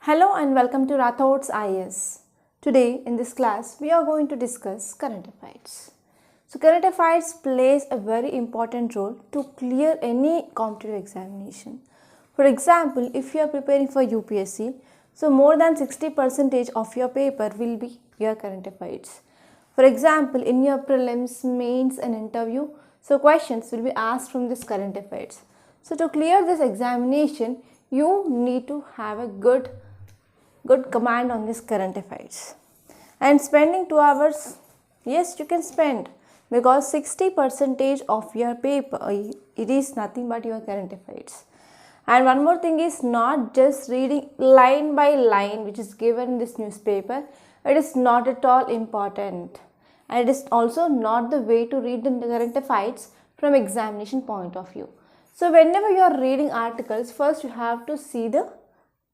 Hello and welcome to Rathod's IS. Today in this class we are going to discuss current affairs. So current affairs plays a very important role to clear any competitive examination. For example, if you are preparing for UPSC, so more than 60% of your paper will be your current affairs. For example, in your prelims, mains and interview, so questions will be asked from this current affairs. So to clear this examination, you need to have a good command on this current affairs. And spending 2 hours, yes, you can spend, because 60% of your paper, it is nothing but your current affairs. And one more thing is not just reading line by line which is given in this newspaper. It is not at all important, and it is also not the way to read the current affairs from examination point of view. So whenever you are reading articles, first you have to see the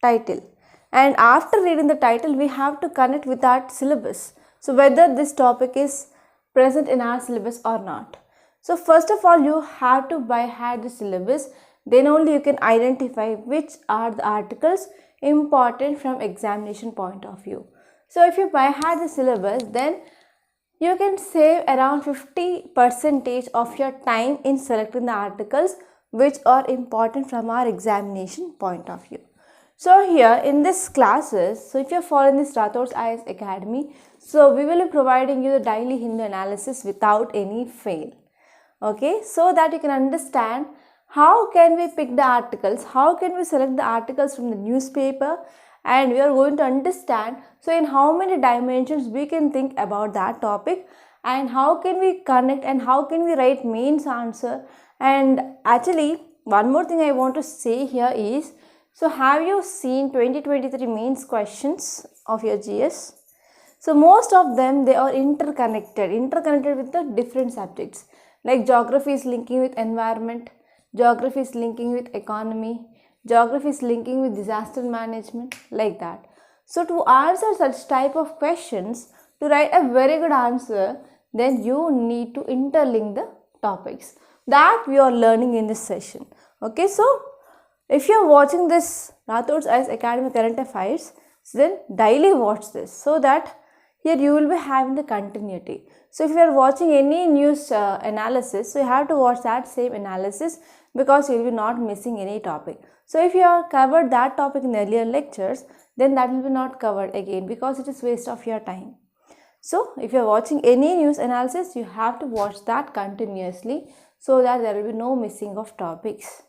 title, and after reading the title we have to connect with our syllabus. So whether this topic is present in our syllabus or not. So first of all you have to by heart the syllabus, then only you can identify which are the articles important from examination point of view. So if you by heart the syllabus, then you can save around 50% of your time in selecting the articles which are important from our examination point of view. So here in this classes, so if you are following this Rathod's IS Academy, so we will be providing you the daily Hindu analysis without any fail. Okay, so that you can understand how can we pick the articles, how can we select the articles from the newspaper, and we are going to understand so in how many dimensions we can think about that topic, and how can we connect and how can we write mains answer. And actually one more thing I want to say here is, so have you seen 2023 mains questions of your GS? So most of them, they are interconnected with the different subjects, like geography is linking with environment, geography is linking with economy, geography is linking with disaster management, like that. So to answer such type of questions, to write a very good answer, then you need to interlink the topics that we are learning in this session. Okay, so if you are watching this Rathod's IS Academy Current Affairs, then daily watch this, so that here you will be having the continuity. So if you are watching any news analysis, so you have to watch that same analysis, because you will be not missing any topic. So if you have covered that topic in earlier lectures, then that will be not covered again, because it is waste of your time. So if you are watching any news analysis, you have to watch that continuously, so that there will be no missing of topics.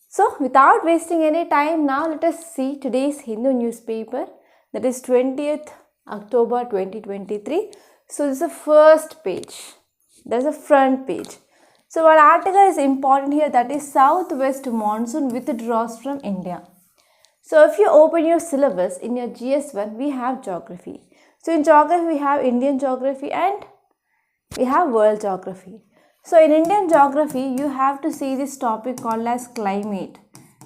So without wasting any time, now let us see today's Hindu newspaper, that is 20th October 2023. So this is the first page, there is a front page. So one article is important here, that is Southwest monsoon withdraws from India. So if you open your syllabus in your GS1, we have geography. So in geography we have Indian geography and we have world geography. So in Indian geography, you have to see this topic called as climate.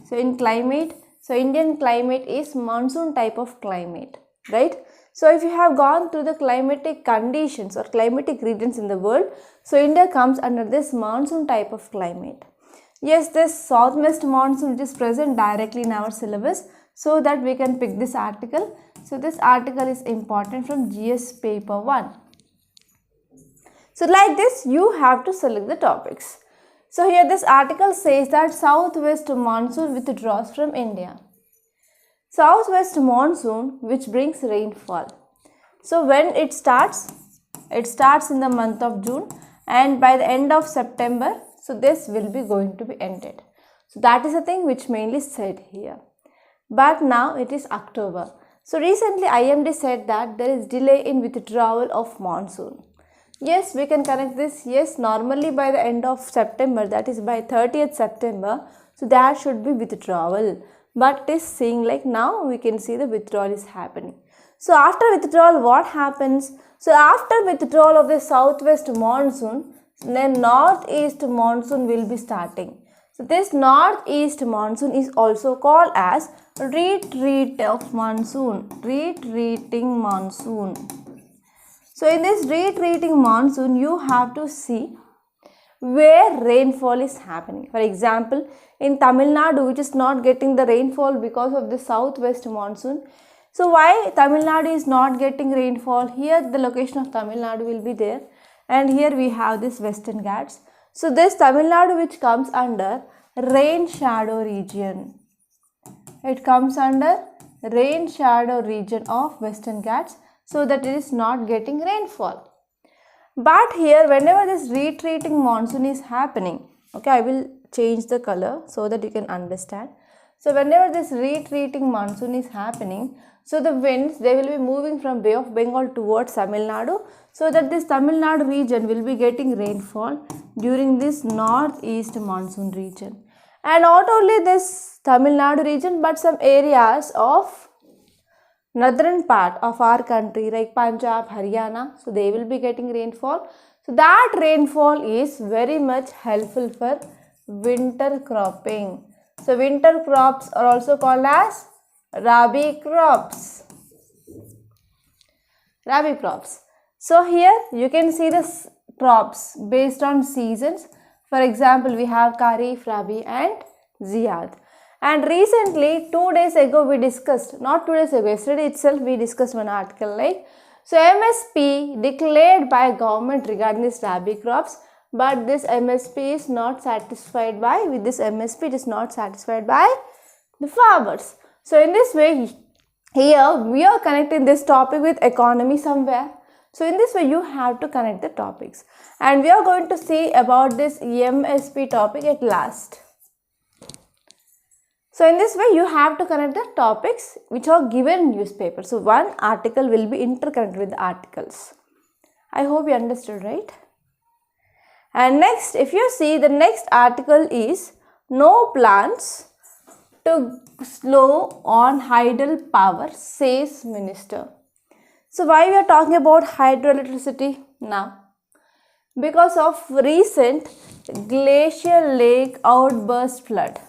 So in climate, so Indian climate is monsoon type of climate, right? So if you have gone through the climatic conditions or climatic regions in the world, so India comes under this monsoon type of climate. Yes, this southwest monsoon which is present directly in our syllabus, so that we can pick this article. So this article is important from GS paper 1. So like this, you have to select the topics. So here this article says that Southwest monsoon withdraws from India. Southwest monsoon which brings rainfall. So when it starts in the month of June, and by the end of September, so this will be going to be ended. So that is the thing which mainly said here. But now it is October. So recently IMD said that there is delay in withdrawal of monsoon. Yes, we can connect this. Yes, normally by the end of September, that is by 30th September, so there should be withdrawal. But it is saying like now we can see the withdrawal is happening. So after withdrawal, what happens? So after withdrawal of the southwest monsoon, then northeast monsoon will be starting. So this northeast monsoon is also called as retreat of monsoon, retreating monsoon. So in this retreating monsoon, you have to see where rainfall is happening. For example, in Tamil Nadu, which is not getting the rainfall because of the southwest monsoon. So why Tamil Nadu is not getting rainfall? Here the location of Tamil Nadu will be there, and here we have this Western Ghats. So this Tamil Nadu which comes under rain shadow region. It comes under rain shadow region of Western Ghats, so that it is not getting rainfall. But here whenever this retreating monsoon is happening, okay, I will change the color so that you can understand. So whenever this retreating monsoon is happening, so the winds, they will be moving from Bay of Bengal towards Tamil Nadu, so that this Tamil Nadu region will be getting rainfall during this northeast monsoon region. And not only this Tamil Nadu region, but some areas of northern part of our country like Punjab, Haryana, so they will be getting rainfall. So that rainfall is very much helpful for winter cropping. So winter crops are also called as Rabi crops. Rabi crops. So here you can see the crops based on seasons. For example, we have Kharif, Rabi and Ziyad. And recently, 2 days ago we discussed, not 2 days ago, yesterday itself we discussed one article like, so MSP declared by government regarding this Rabi crops, but this MSP is not satisfied by, with this MSP it is not satisfied by the farmers. So in this way, here we are connecting this topic with economy somewhere. So in this way you have to connect the topics, and we are going to see about this MSP topic at last. So in this way you have to connect the topics which are given in newspaper. So one article will be interconnected with the articles. I hope you understood, right? And next, if you see, the next article is no plans to slow on hydel power, says minister. So why we are talking about hydroelectricity now? Because of recent glacial lake outburst flood.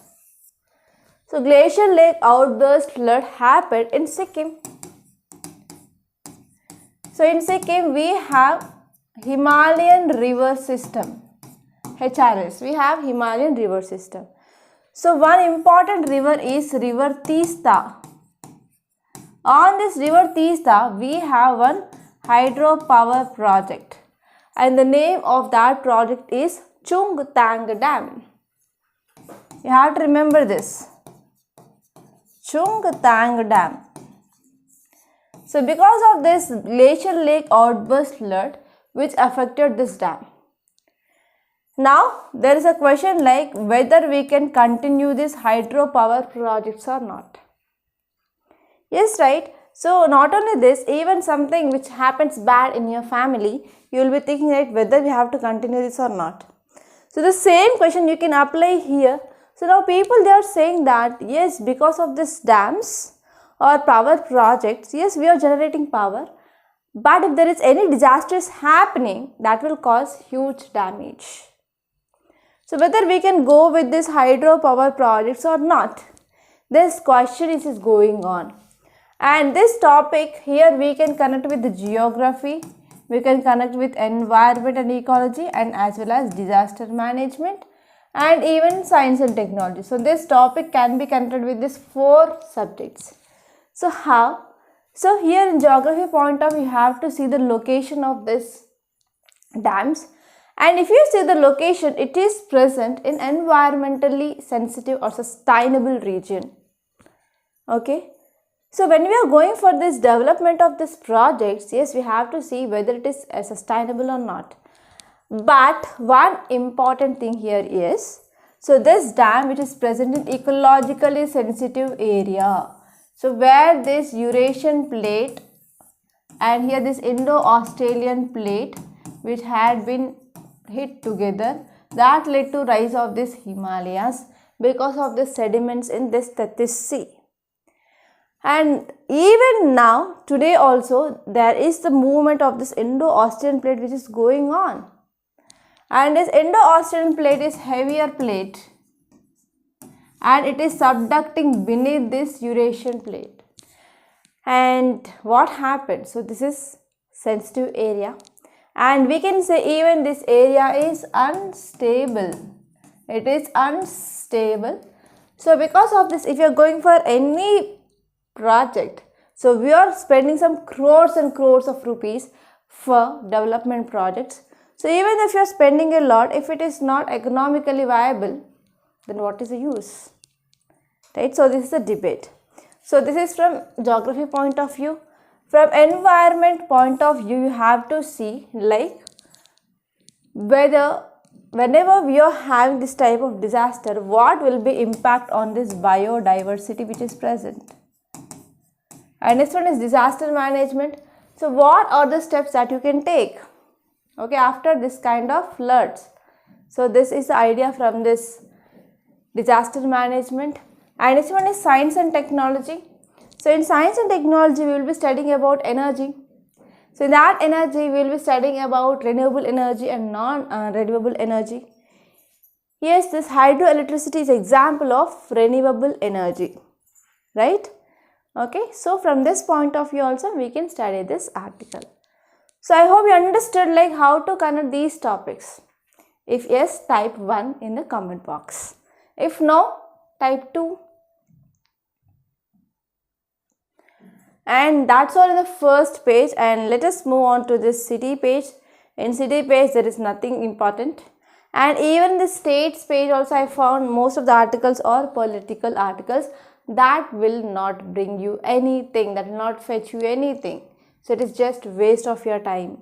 So glacial lake outburst flood happened in Sikkim. So in Sikkim we have Himalayan river system, HRS. We have Himalayan river system. So one important river is river Teesta. On this river Teesta we have one hydropower project, and the name of that project is Chungtang Dam. You have to remember this, Chungtang Dam. So because of this glacial lake outburst flood which affected this dam, now there is a question like whether we can continue these hydropower projects or not. Yes, right? So not only this, even something which happens bad in your family, you will be thinking right whether we have to continue this or not. So the same question you can apply here. So now people, they are saying that yes, because of this dams or power projects, yes, we are generating power, but if there is any disaster is happening, that will cause huge damage. So whether we can go with this hydropower projects or not, this question is going on. And this topic here we can connect with the geography, we can connect with environment and ecology, and as well as disaster management, and even science and technology. So this topic can be connected with these 4 subjects. So how? So here in geography point of view, you have to see the location of this dams, and if you see the location, it is present in environmentally sensitive or sustainable region. Okay. So when we are going for this development of this projects, yes, we have to see whether it is sustainable or not. But one important thing here is, so this dam which is present in ecologically sensitive area. So where this Eurasian plate and here this Indo-Australian plate which had been hit together, that led to rise of this Himalayas because of the sediments in this Tethys Sea. And even now, today also, there is the movement of this Indo-Australian plate which is going on. And this Indo-Australian plate is heavier plate, and it is subducting beneath this Eurasian plate. And what happened? So this is sensitive area, and we can say even this area is unstable. It is unstable. So because of this, if you are going for any project, so we are spending some crores and crores of rupees for development projects. So even if you are spending a lot, if it is not economically viable, then what is the use? Right? So this is a debate. So this is from geography point of view. From environment point of view, you have to see like whenever we are having this type of disaster, what will be impact on this biodiversity which is present. And next one is disaster management. So what are the steps that you can take, okay, after this kind of floods? So this is the idea from this disaster management. And next one is science and technology. So in science and technology, we will be studying about energy. So in that energy, we will be studying about renewable energy and non-renewable energy. Yes, this hydroelectricity is example of renewable energy, right? Okay, so from this point of view also, we can study this article. So I hope you understood like how to connect these topics. If yes, type 1 in the comment box. If no, type 2. And that's all in the first page, and let us move on to this city page. In city page there is nothing important, and even the states page also I found most of the articles are political articles that will not bring you anything, that will not fetch you anything. So it is just waste of your time.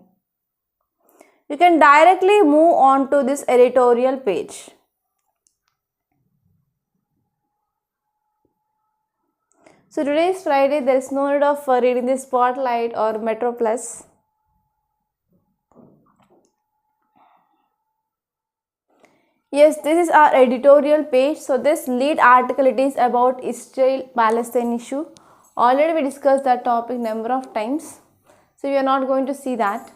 You can directly move on to this editorial page. So today is Friday, there is no need of reading the Spotlight or Metro Plus. Yes, this is our editorial page. So this lead article, it is about Israel-Palestine issue. Already we discussed that topic number of times. So you are not going to see that.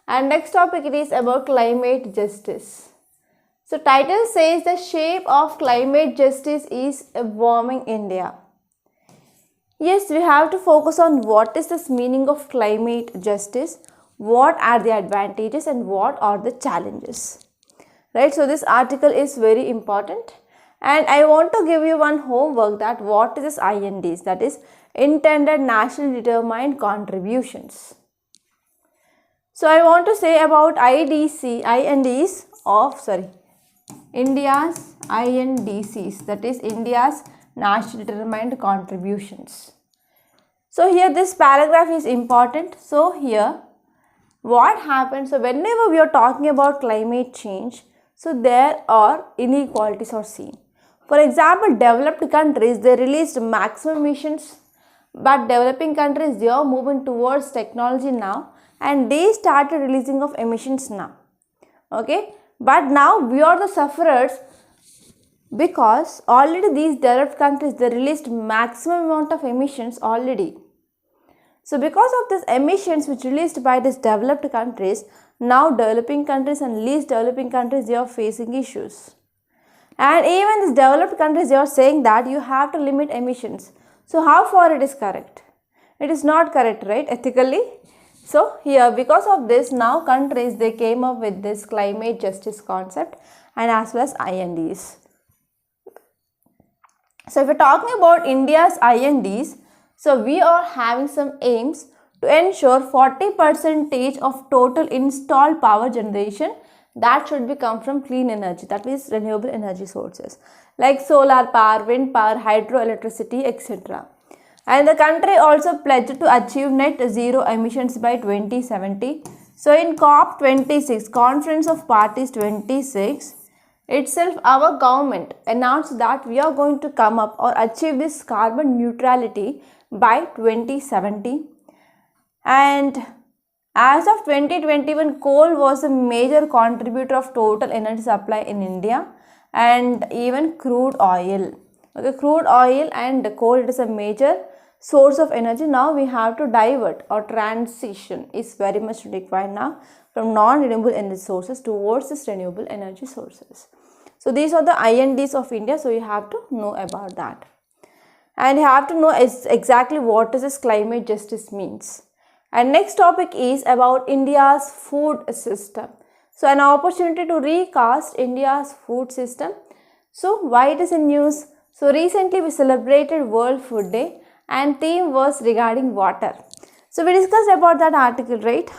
And next topic, it is about climate justice. So title says the shape of climate justice is a warming India. Yes, we have to focus on what is this meaning of climate justice, what are the advantages and what are the challenges. Right, so this article is very important, and I want to give you one homework that what is this INDs, that is intended nationally determined contributions. So I want to say about India's INDCs, that is India's nationally determined contributions. So here this paragraph is important. So here what happens, so whenever we are talking about climate change, so there are inequalities are seen. For example, developed countries, they released maximum emissions, but developing countries, they are moving towards technology now and they started releasing of emissions now. Okay, but now we are the sufferers, because already these developed countries, they released maximum amount of emissions already. So because of these emissions which released by these developed countries, now developing countries and least developing countries, they are facing issues. And even these developed countries, they are saying that you have to limit emissions. So how far it is correct? It is not correct, right, ethically? So here, because of this, now countries, they came up with this climate justice concept and as well as INDs. So if we are talking about India's INDs, so we are having some aims to ensure 40% of total installed power generation that should be come from clean energy, that is renewable energy sources like solar power, wind power, hydroelectricity, etc. And the country also pledged to achieve net zero emissions by 2070. So in COP26, Conference of Parties 26, itself our government announced that we are going to come up or achieve this carbon neutrality by 2070. And as of 2021, coal was a major contributor of total energy supply in India, and even crude oil. Okay, crude oil and coal, it is a major source of energy. Now we have to divert, or transition is very much required now from non-renewable energy sources towards this renewable energy sources. So these are the INDs of India, so you have to know about that. And you have to know exactly what does this climate justice means. And next topic is about India's food system. So an opportunity to recast India's food system. So why it is in news? So recently we celebrated World Food Day and theme was regarding water. So we discussed about that article, right?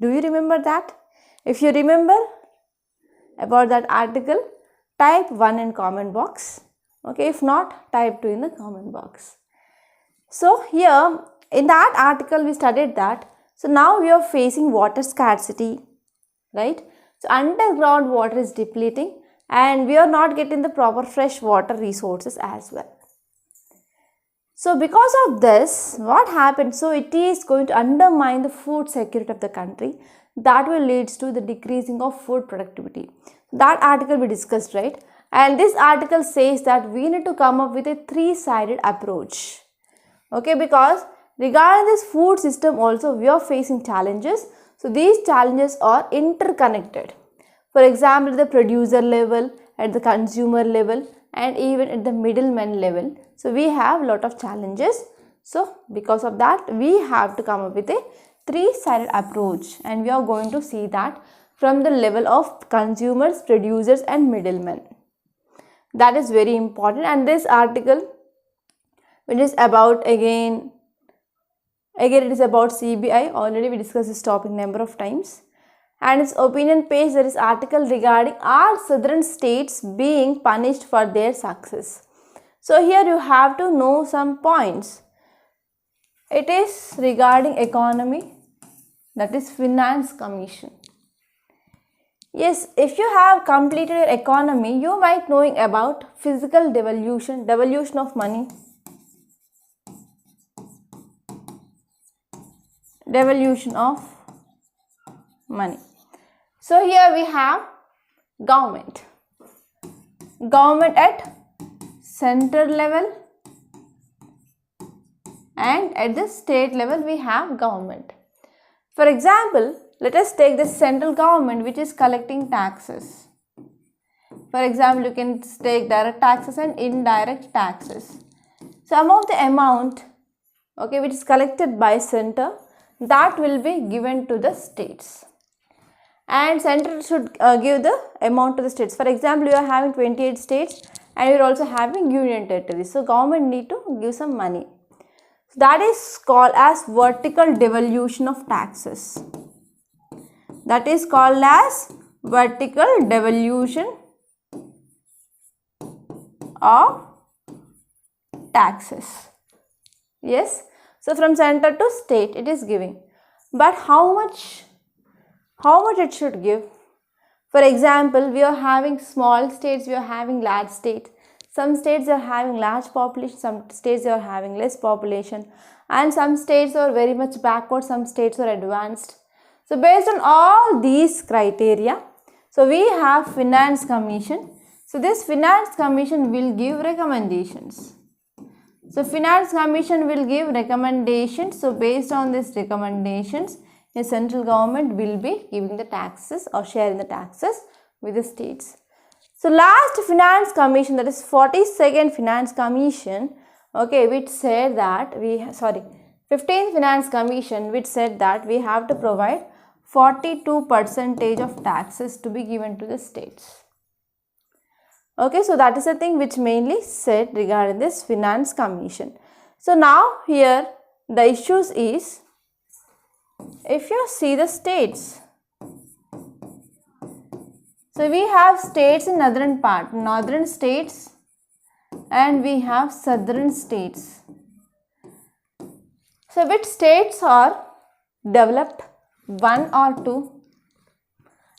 Do you remember that? If you remember about that article, type 1 in comment box. Okay, if not, type 2 in the comment box. So here in that article we studied that. So now we are facing water scarcity, right? So underground water is depleting and we are not getting the proper fresh water resources as well. So because of this, what happens? So it is going to undermine the food security of the country. That will lead to the decreasing of food productivity. That article we discussed, right? And this article says that we need to come up with a three-sided approach. Okay, because regarding this food system also we are facing challenges. So these challenges are interconnected. For example, at the producer level, at the consumer level, and even at the middleman level. So we have a lot of challenges. So because of that, we have to come up with a three-sided approach, and we are going to see that from the level of consumers, producers and middlemen. That is very important. And this article, which is about again it is about CBI. Already we discussed this topic number of times. And its opinion page, there is article regarding are southern states being punished for their success. So here you have to know some points. It is regarding economy, that is finance commission. Yes, if you have completed your economy, you might knowing about fiscal devolution, devolution of money, devolution of money. So here we have government at central level, and at the state level we have government. For example, let us take the central government which is collecting taxes. For example, you can take direct taxes and indirect taxes. Some of the amount, okay, which is collected by center, that will be given to the states. And center should give the amount to the states. For example, you are having 28 states and you are also having union territories. So government need to give some money. So that is called as vertical devolution of taxes. That is called as vertical devolution of taxes. Yes. So from center to state it is giving. But how much it should give? For example, we are having small states, we are having large states. Some states are having large population, some states are having less population, and some states are very much backward, some states are advanced. So based on all these criteria, so we have finance commission. So this finance commission will give recommendations. So finance commission will give recommendations. So based on these recommendations, the central government will be giving the taxes or sharing the taxes with the states. So last finance commission, that is 42nd finance commission, okay, which said that 15th finance commission, which said that we have to provide 42% of taxes to be given to the states. Okay, so that is the thing which mainly said regarding this finance commission. So now here the issues is, if you see the states, so we have states in northern part, northern states, and we have southern states. So which states are developed, one or two?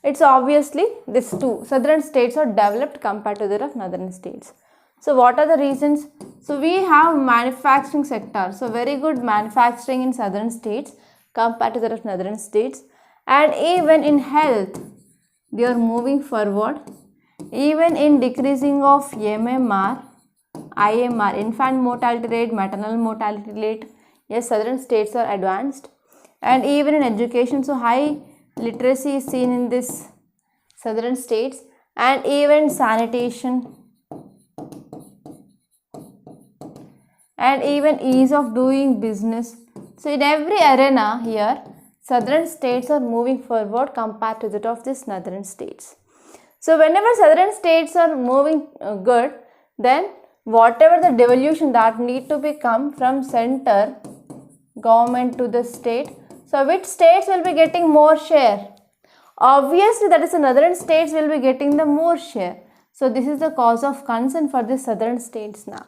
It's obviously these two. Southern states are developed compared to the northern states. So what are the reasons? So we have manufacturing sector. So very good manufacturing in southern states compared to the northern states. And even in health, they are moving forward. Even in decreasing of MMR, IMR, infant mortality rate, maternal mortality rate, yes, southern states are advanced. And even in education, so high literacy is seen in this southern states, and even sanitation and even ease of doing business. So in every arena here, southern states are moving forward compared to that of these northern states. So whenever southern states are moving good, then whatever the devolution that need to become from center government to the state, so which states will be getting more share? Obviously that is the northern states will be getting the more share. So this is the cause of concern for the southern states now.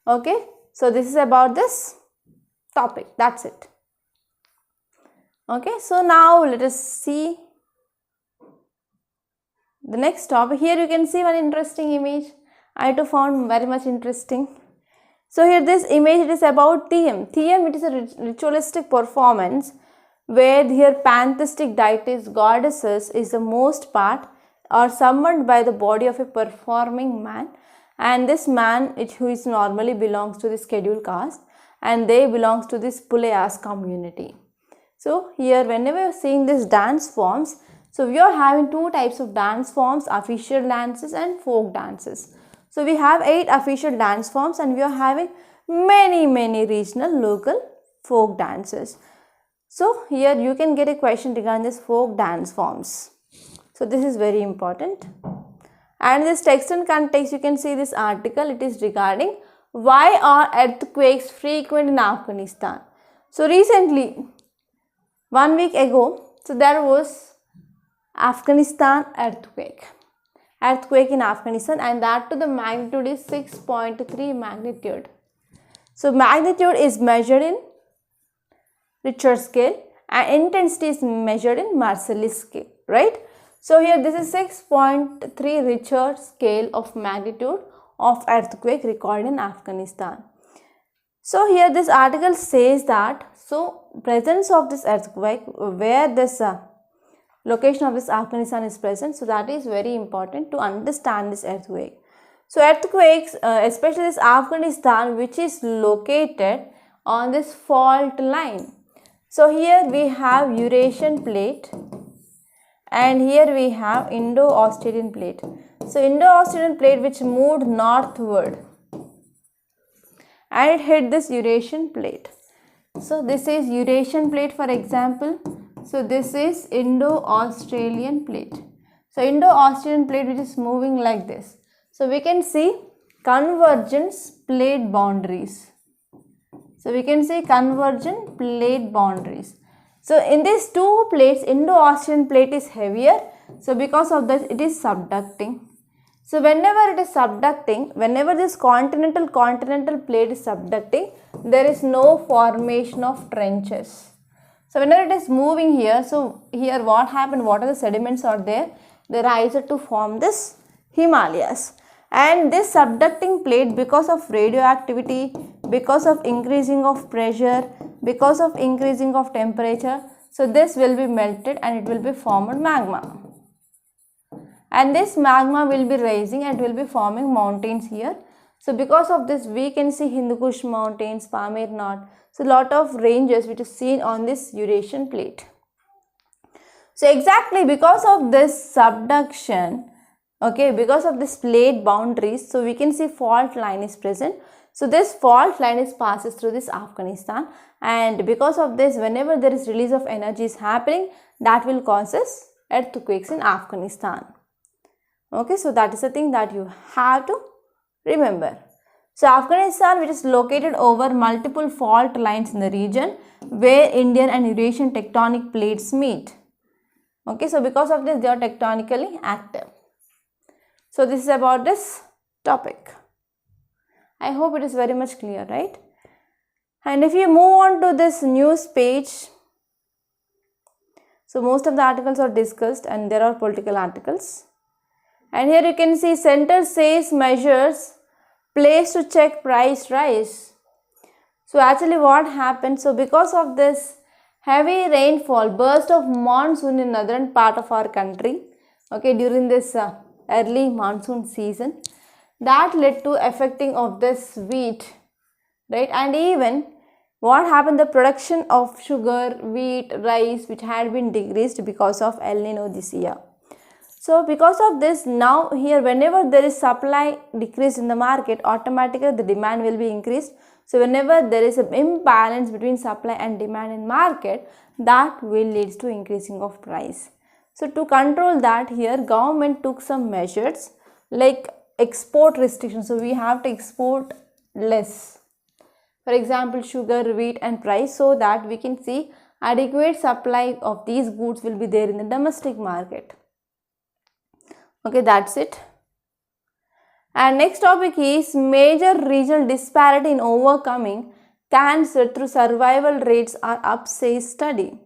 Okay, so this is about this topic, that's it. Okay, so now let us see the next topic. Here you can see one interesting image. I too found very much interesting. So here this image, it is about Theyyam. Theyyam, it is a ritualistic performance where here pantheistic deities, goddesses is the most part are summoned by the body of a performing man, and this man who is normally belongs to the scheduled caste and they belongs to this Pulayas community. So here whenever you are seeing this dance forms, so we are having two types of dance forms, official dances and folk dances. So we have 8 official dance forms and we are having many regional local folk dances. So here you can get a question regarding this folk dance forms. So this is very important. And this text and context, you can see this article, it is regarding why are earthquakes frequent in Afghanistan. So recently, 1 week ago, so there was Afghanistan earthquake in Afghanistan, and that to the magnitude is 6.3 magnitude. So magnitude is measured in Richter scale and intensity is measured in Marcellus scale, right? So here this is 6.3 Richter scale of magnitude of earthquake recorded in Afghanistan. So here this article says that, so presence of this earthquake, where this location of this Afghanistan is present, so that is very important to understand this earthquake. So earthquakes, especially this Afghanistan, which is located on this fault line. So here we have Eurasian plate and here we have Indo-Australian plate. So Indo-Australian plate which moved northward and it hit this Eurasian plate. So this is Eurasian plate for example. So this is Indo-Australian plate. So Indo-Australian plate which is moving like this. So we can see convergence plate boundaries. So we can see convergent plate boundaries. So in these two plates, Indo-Australian plate is heavier. So because of that, it is subducting. So whenever it is subducting, whenever this continental plate is subducting, there is no formation of trenches. So whenever it is moving here, so here what happened, what are the sediments are there? They rise to form this Himalayas. And this subducting plate, because of radioactivity, because of increasing of pressure, because of increasing of temperature, so this will be melted and it will be formed magma. And this magma will be rising and will be forming mountains here. So because of this, we can see Hindu Kush mountains, Pamir Knot. So lot of ranges which is seen on this Eurasian plate. So exactly because of this subduction, okay, because of this plate boundaries, so we can see fault line is present. So this fault line passes through this Afghanistan, and because of this, whenever there is release of energy is happening, that will causes earthquakes in Afghanistan. Okay, so that is the thing that you have to remember. So Afghanistan, which is located over multiple fault lines in the region where Indian and Eurasian tectonic plates meet. Okay, so because of this, they are tectonically active. So this is about this topic. I hope it is very much clear, right? And if you move on to this news page, so most of the articles are discussed and there are political articles. And here you can see center says measures place to check price rise. So actually what happened? So because of this heavy rainfall, burst of monsoon in northern part of our country, okay, during this early monsoon season, that led to affecting of this wheat, right? And even what happened, the production of sugar, wheat, rice, which had been decreased because of El Nino this year. So because of this, now here whenever there is supply decrease in the market, automatically the demand will be increased. So whenever there is an imbalance between supply and demand in market, that will lead to increasing of price. So to control that, here government took some measures like export restrictions. So we have to export less. For example, sugar, wheat and rice, so that we can see adequate supply of these goods will be there in the domestic market. Okay, that's it. And next topic is major regional disparity in overcoming cancer through survival rates are up, says study.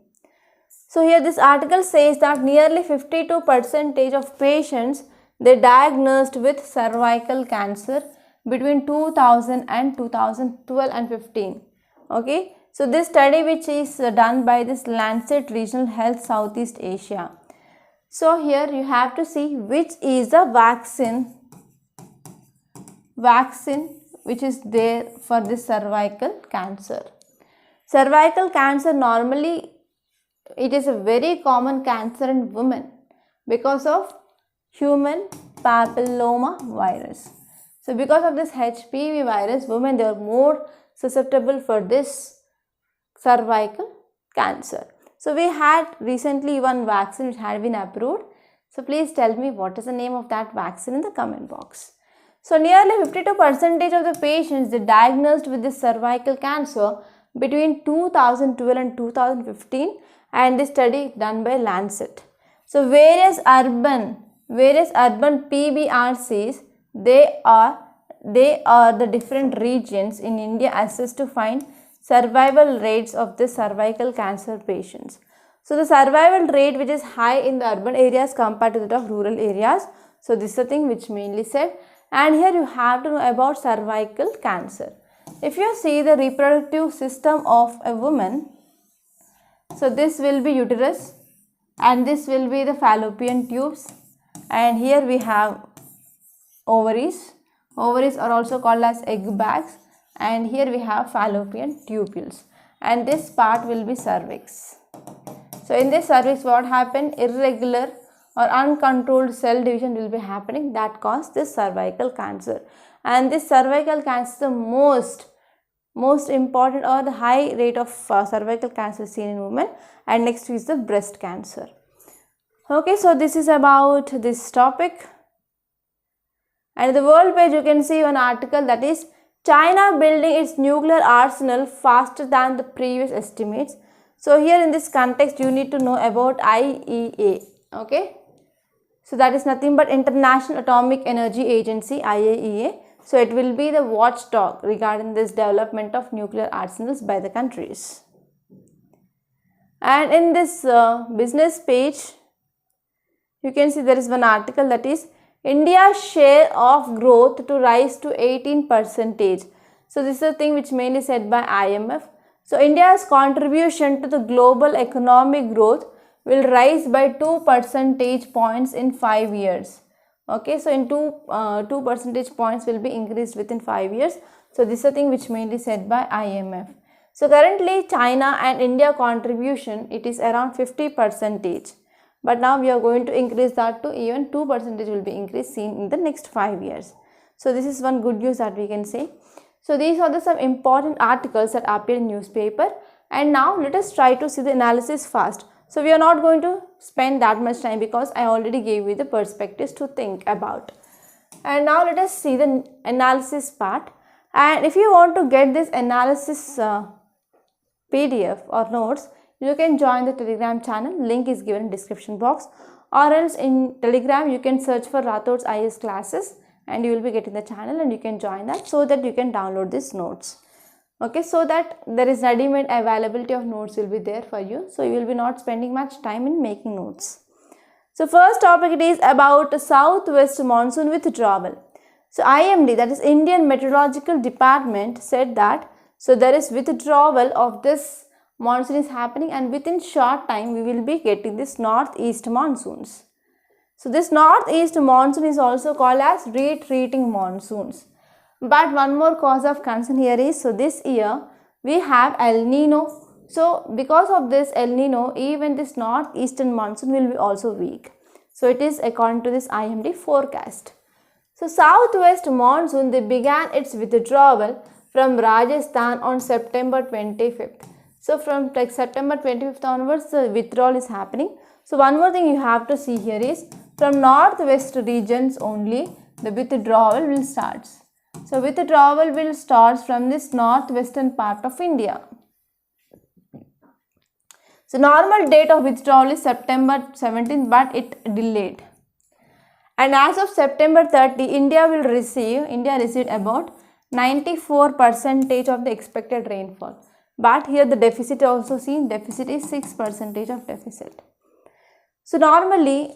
So here this article says that nearly 52% of patients they diagnosed with cervical cancer between 2000 and 2012 and 15. Okay, so this study which is done by this Lancet Regional Health Southeast Asia. So here you have to see which is the vaccine which is there for this cervical cancer. Cervical cancer normally it is a very common cancer in women because of human papilloma virus. So because of this HPV virus, women they are more susceptible for this cervical cancer. So we had recently one vaccine which had been approved. So please tell me what is the name of that vaccine in the comment box. So nearly 52% of the patients they diagnosed with this cervical cancer between 2012 and 2015, and this study done by Lancet. So various urban PBRCs they are the different regions in India assessed to find survival rates of the cervical cancer patients. So the survival rate which is high in the urban areas compared to that of rural areas. So this is the thing which mainly said. And here you have to know about cervical cancer. If you see the reproductive system of a woman, so this will be uterus and this will be the fallopian tubes, and here we have ovaries. Ovaries are also called as egg bags, and here we have fallopian tubules, and this part will be cervix. So in this cervix what happened? Irregular or uncontrolled cell division will be happening that cause this cervical cancer. And this cervical cancer is the most important or the high rate of cervical cancer seen in women, and next is the breast cancer. Okay, so this is about this topic. And the world page you can see one article that is China building its nuclear arsenal faster than the previous estimates. So here in this context you need to know about IEA. Okay, so that is nothing but International Atomic Energy Agency, IAEA. So it will be the watchdog regarding this development of nuclear arsenals by the countries. And in this business page you can see there is one article that is India's share of growth to rise to 18%. So this is the thing which mainly said by IMF. So India's contribution to the global economic growth will rise by 2 percentage points in 5 years. Okay, so in 2 percentage points will be increased within 5 years. So this is the thing which mainly said by IMF. So currently China and India contribution it is around 50%. But now we are going to increase that to even 2% will be increased seen in the next 5 years. So this is one good news that we can say. So these are some important articles that appear in newspaper. And now let us try to see the analysis fast. So we are not going to spend that much time because I already gave you the perspectives to think about. And now let us see the analysis part. And if you want to get this analysis PDF or notes, you can join the Telegram channel. Link is given in description box. Or else in Telegram you can search for Rathod's IS classes and you will be getting the channel and you can join that so that you can download these notes. Okay, so that there is ready-made availability of notes will be there for you. So you will be not spending much time in making notes. So first topic it is about southwest monsoon withdrawal. So IMD, that is Indian Meteorological Department, said that so there is withdrawal of this monsoon is happening, and within short time we will be getting this northeast monsoons. So this northeast monsoon is also called as retreating monsoons. But one more cause of concern here is, so this year we have El Nino. So because of this El Nino, even this northeastern monsoon will be also weak. So it is according to this IMD forecast. So southwest monsoon they began its withdrawal from Rajasthan on September 25th. So from like September 25th onwards, the withdrawal is happening. So one more thing you have to see here is from northwest regions only the withdrawal will start. So withdrawal will start from this northwestern part of India. So normal date of withdrawal is September 17th, but it delayed. And as of September 30, India received about 94% of the expected rainfall. But here the deficit also seen, deficit is 6% of deficit. So normally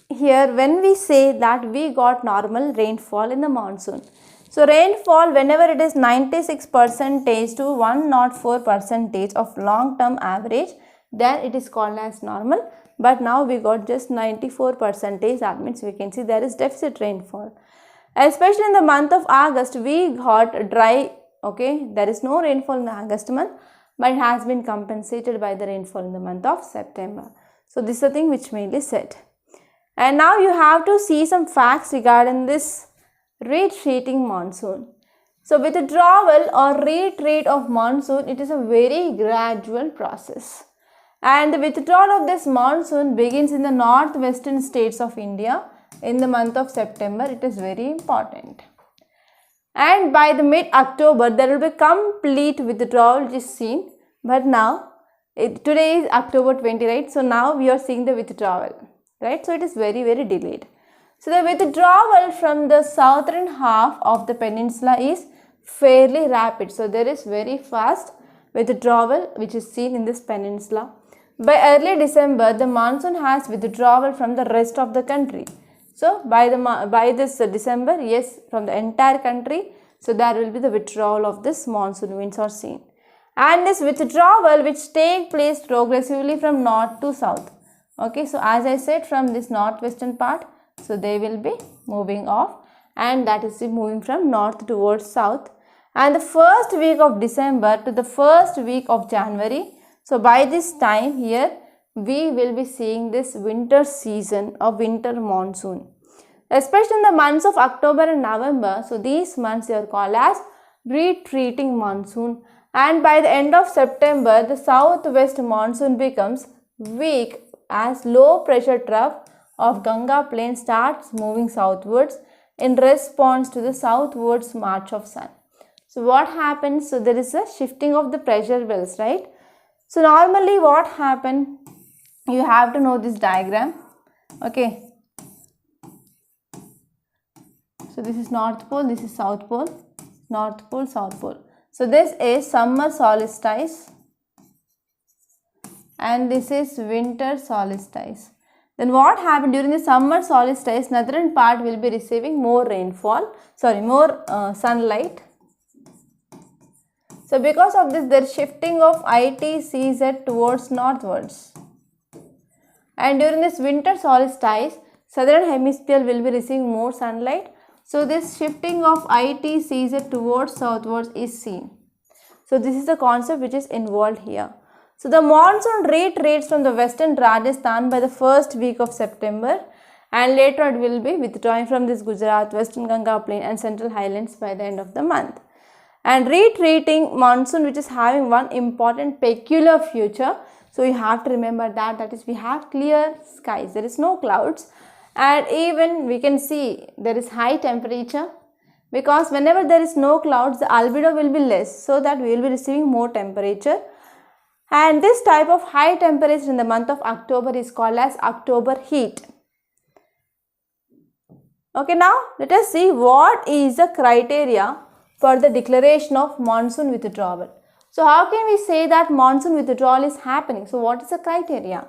here when we say that we got normal rainfall in the monsoon. So rainfall whenever it is 96% to 104% of long term average, then it is called as normal. But now we got just 94%, that means we can see there is deficit rainfall. Especially in the month of August we got dry, okay, there is no rainfall in the August month, but it has been compensated by the rainfall in the month of September. So this is the thing which mainly said. And now you have to see some facts regarding this retreating monsoon. So withdrawal or retreat of monsoon, it is a very gradual process. And the withdrawal of this monsoon begins in the northwestern states of India in the month of September. It is very important. And by the mid-October, there will be complete withdrawal which is seen. But now, today is October 20, right? So now we are seeing the withdrawal, right? So it is very, very delayed. So the withdrawal from the southern half of the peninsula is fairly rapid. So there is very fast withdrawal which is seen in this peninsula. By early December, the monsoon has withdrawal from the rest of the country. So by this December, yes, from the entire country, so there will be the withdrawal of this monsoon winds are seen. And this withdrawal which take place progressively from north to south. Okay, so as I said, from this northwestern part, so they will be moving off, and that is moving from north towards south. And the first week of December to the first week of January, so by this time here, we will be seeing this winter season or winter monsoon. Especially in the months of October and November, so these months they are called as retreating monsoon. And by the end of September, the southwest monsoon becomes weak as low pressure trough of Ganga plain starts moving southwards in response to the southwards march of sun. So what happens? So there is a shifting of the pressure belts, right? So normally what happens, you have to know this diagram, okay. So this is North Pole, this is South Pole, North Pole, South Pole. So this is summer solstice and this is winter solstice. Then what happened during the summer solstice, northern part will be receiving more sunlight. So because of this, there is shifting of ITCZ towards northwards. And during this winter solstice, southern hemisphere will be receiving more sunlight. So this shifting of ITCZ towards southwards is seen. So this is the concept which is involved here. So the monsoon retreats from the western Rajasthan by the first week of September, and later it will be withdrawing from this Gujarat, western Ganga plain and central highlands by the end of the month. And retreating monsoon which is having one important peculiar feature. So you have to remember that is we have clear skies, there is no clouds, and even we can see there is high temperature, because whenever there is no clouds the albedo will be less, so that we will be receiving more temperature. And this type of high temperature in the month of October is called as October heat. Okay, now let us see what is the criteria for the declaration of monsoon withdrawal. So how can we say that monsoon withdrawal is happening? So what is the criteria?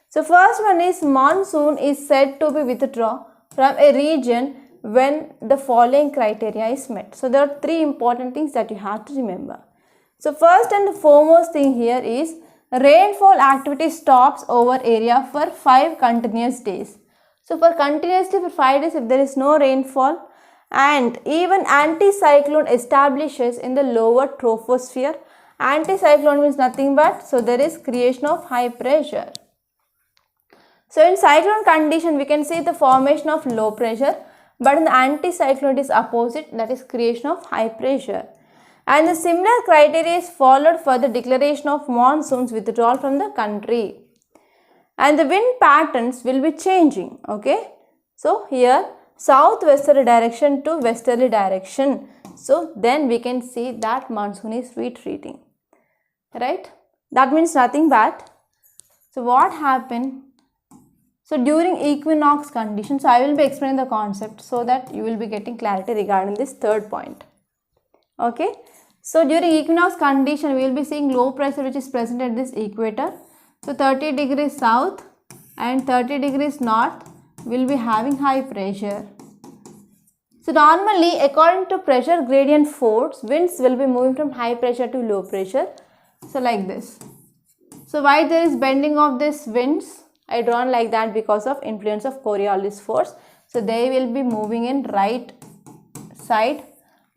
So first one is monsoon is said to be withdrawn from a region when the following criteria is met. So there are three important things that you have to remember. So first and foremost thing here is rainfall activity stops over area for 5 continuous days. So for continuously for 5 days if there is no rainfall, and even anticyclone establishes in the lower troposphere. Anticyclone means nothing but, so there is creation of high pressure. So in cyclone condition we can see the formation of low pressure, but in the anticyclone it is opposite, that is creation of high pressure. And the similar criteria is followed for the declaration of monsoons withdrawal from the country. And the wind patterns will be changing. Okay. So here southwesterly direction to westerly direction. So then we can see that monsoon is retreating. Right. That means nothing but. So what happened? So during equinox conditions, I will be explaining the concept so that you will be getting clarity regarding this third point. Okay. So during equinox condition, we will be seeing low pressure which is present at this equator. So 30 degrees south and 30 degrees north will be having high pressure. So normally according to pressure gradient force, winds will be moving from high pressure to low pressure. So like this. So why there is bending of these winds? I drawn like that because of influence of Coriolis force. So they will be moving in right side,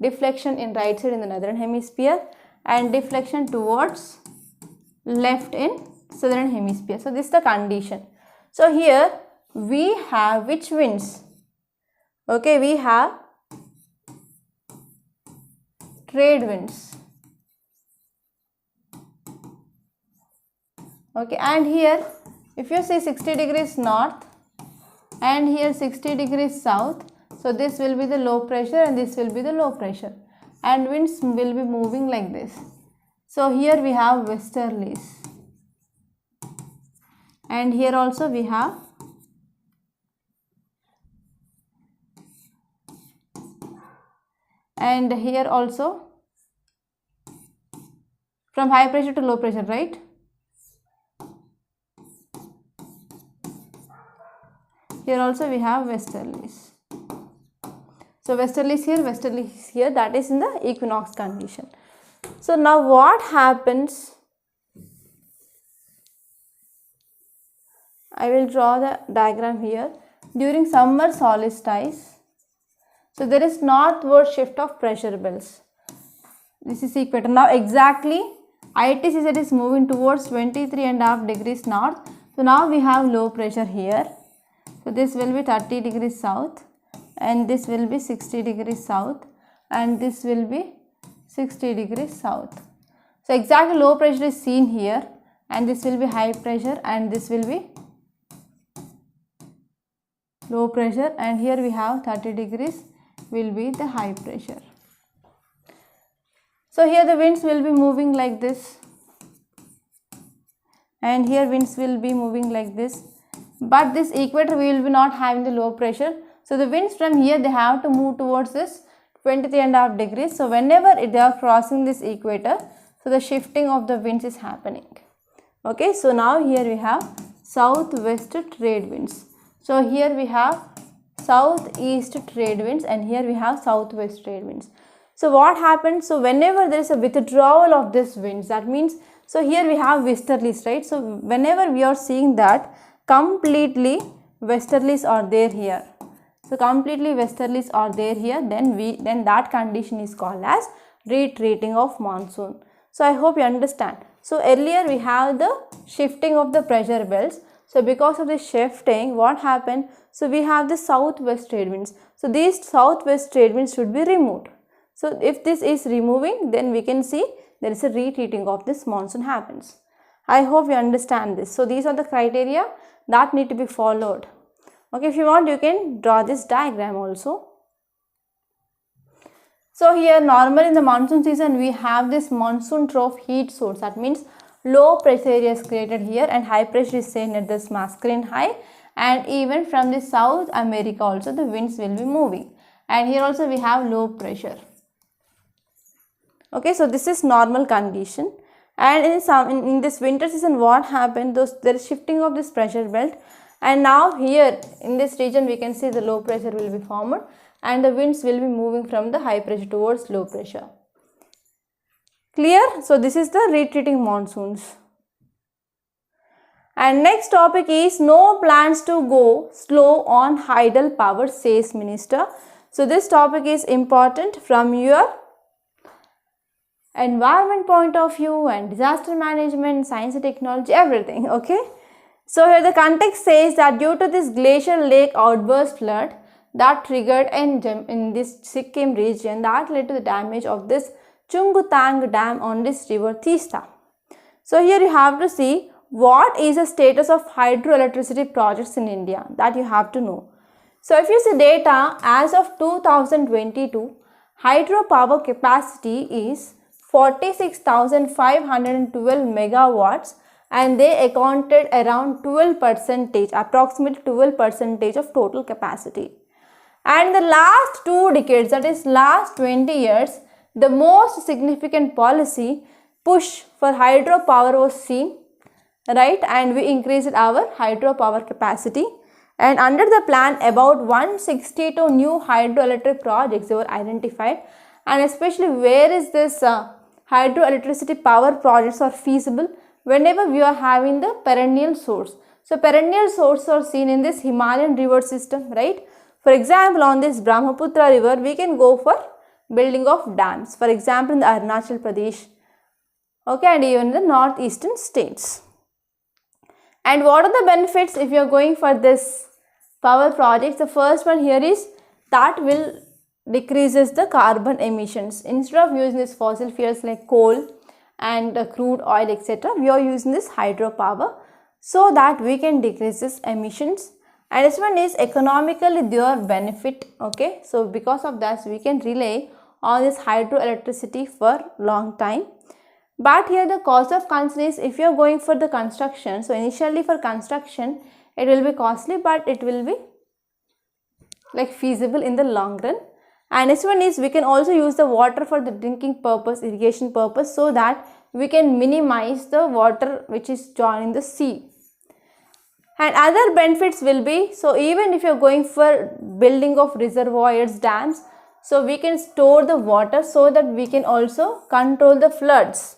deflection in right side in the northern hemisphere and deflection towards left in southern hemisphere. So this is the condition. So here we have which winds? Okay, we have trade winds. Okay, and here if you see 60 degrees north and here 60 degrees south, so this will be the low pressure and this will be the low pressure and winds will be moving like this. So here we have westerlies and here also we have and here also from high pressure to low pressure, right? Here also we have westerlies. So westerlies here, that is in the equinox condition. So now what happens? I will draw the diagram here. During summer solstice, so there is northward shift of pressure belts. This is equator. Now exactly ITCZ is moving towards 23.5 degrees north. So now we have low pressure here. So this will be 30 degrees south and this will be 60 degrees south and this will be 60 degrees south. So exactly low pressure is seen here and this will be high pressure and this will be low pressure and here we have 30 degrees will be the high pressure. So here the winds will be moving like this and here winds will be moving like this. But this equator we will be not having the low pressure. So the winds from here they have to move towards this 23.5 degrees. So whenever they are crossing this equator, so the shifting of the winds is happening. Okay, so now here we have southwest trade winds. So here we have southeast trade winds and here we have southwest trade winds. So what happens? So whenever there is a withdrawal of these winds, that means, so here we have westerlies, right? So whenever we are seeing that completely westerlies are there here. So completely westerlies are there here, then that condition is called as retreating of monsoon. So I hope you understand. So earlier we have the shifting of the pressure belts. So because of the shifting, what happened? So we have the southwest trade winds. So these southwest trade winds should be removed. So if this is removing, then we can see there is a retreating of this monsoon happens. I hope you understand this. So these are the criteria that need to be followed. Okay, if you want you can draw this diagram also. So here normally in the monsoon season we have this monsoon trough heat source, that means low pressure area is created here and high pressure is seen at this masculine high, and even from the South America also the winds will be moving, and here also we have low pressure. Okay, so this is normal condition. And in this winter season what happened, there is shifting of this pressure belt, and now here in this region we can see the low pressure will be formed and the winds will be moving from the high pressure towards low pressure. Clear? So this is the retreating monsoons. And next topic is no plans to go slow on hydropower, says minister. So this topic is important from your environment point of view and disaster management, science and technology, everything. Okay. So here the context says that due to this glacial lake outburst flood that triggered in this Sikkim region, that led to the damage of this Chungutang Dam on this river Teesta. So here you have to see what is the status of hydroelectricity projects in India, that you have to know. So if you see data as of 2022, hydropower capacity is 46,512 megawatts and they accounted around 12%, approximately 12% of total capacity. And in the last 2 decades, that is last 20 years, the most significant policy push for hydropower was seen, right? And we increased our hydropower capacity. And under the plan, about 162 new hydroelectric projects were identified. And especially where is this hydroelectricity power projects are feasible? Whenever we are having the perennial source. So perennial sources are seen in this Himalayan river system, right? For example, on this Brahmaputra river, we can go for building of dams. For example, in the Arunachal Pradesh, okay, and even in the northeastern states. And what are the benefits if you are going for this power projects? The first one here is that will decreases the carbon emissions. Instead of using this fossil fuels like coal and crude oil, etc., we are using this hydropower so that we can decrease this emissions. And this one is economically their benefit, okay. So because of that, we can rely on this hydroelectricity for long time. But here the cost of concern is if you are going for the construction. So initially for construction, it will be costly, but it will be like feasible in the long run. And this one is we can also use the water for the drinking purpose, irrigation purpose, so that we can minimize the water which is joining the sea. And other benefits will be, so even if you are going for building of reservoirs, dams, so we can store the water so that we can also control the floods,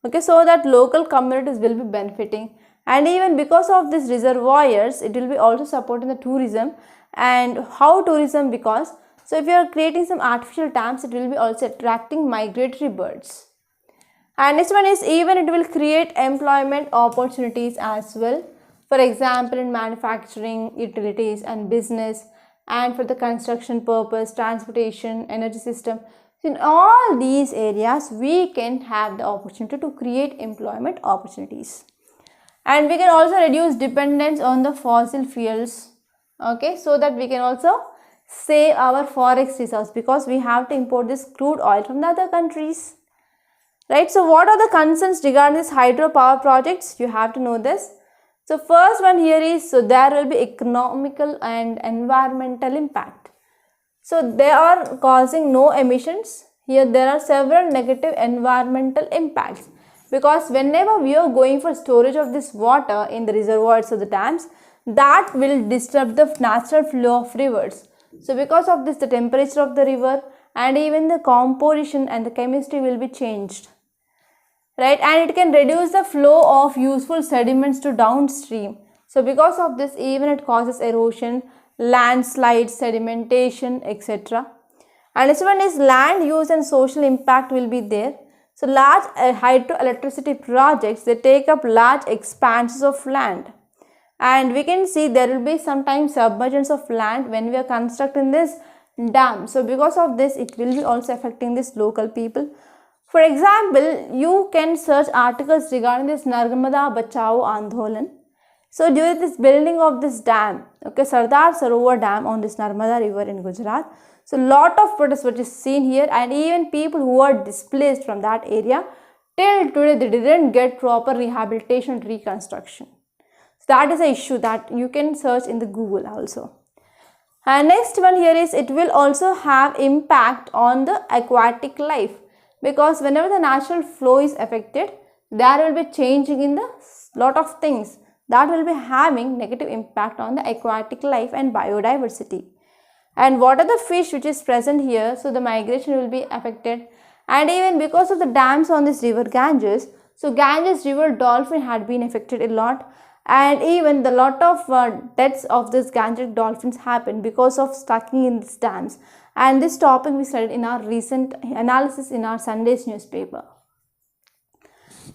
okay, so that local communities will be benefiting. And even because of these reservoirs, it will be also supporting the tourism. And how tourism? Because so if you are creating some artificial dams, it will be also attracting migratory birds. And this one is even it will create employment opportunities as well. For example, in manufacturing, utilities and business, and for the construction purpose, transportation, energy system. So in all these areas, we can have the opportunity to create employment opportunities. And we can also reduce dependence on the fossil fuels, okay, so that we can also save our forex reserves, because we have to import this crude oil from the other countries, right? So what are the concerns regarding this hydropower projects? You have to know this. So first one here is, so there will be economical and environmental impact. So they are causing no emissions. Here there are several negative environmental impacts, because whenever we are going for storage of this water in the reservoirs or the dams, that will disturb the natural flow of rivers. So because of this, the temperature of the river and even the composition and the chemistry will be changed, right? And it can reduce the flow of useful sediments to downstream. So because of this, even it causes erosion, landslides, sedimentation, etc. And this one is land use and social impact will be there. So large hydroelectricity projects, they take up large expanses of land. And we can see there will be sometimes submergence of land when we are constructing this dam. So because of this, it will be also affecting this local people. For example, you can search articles regarding this Narmada Bachao Andholan. So during this building of this dam, okay, Sardar Sarovar Dam on this Narmada river in Gujarat, so lot of protests which is seen here, and even people who are displaced from that area, till today they didn't get proper rehabilitation and reconstruction. So that is an issue that you can search in the Google also. And next one here is, it will also have impact on the aquatic life, because whenever the natural flow is affected, there will be changing in the lot of things that will be having negative impact on the aquatic life and biodiversity. And what are the fish which is present here? So the migration will be affected. And even because of the dams on this river Ganges, so Ganges river dolphin had been affected a lot. And even the lot of deaths of this Ganges dolphins happened because of stucking in these dams. And this topic we studied in our recent analysis in our Sunday's newspaper.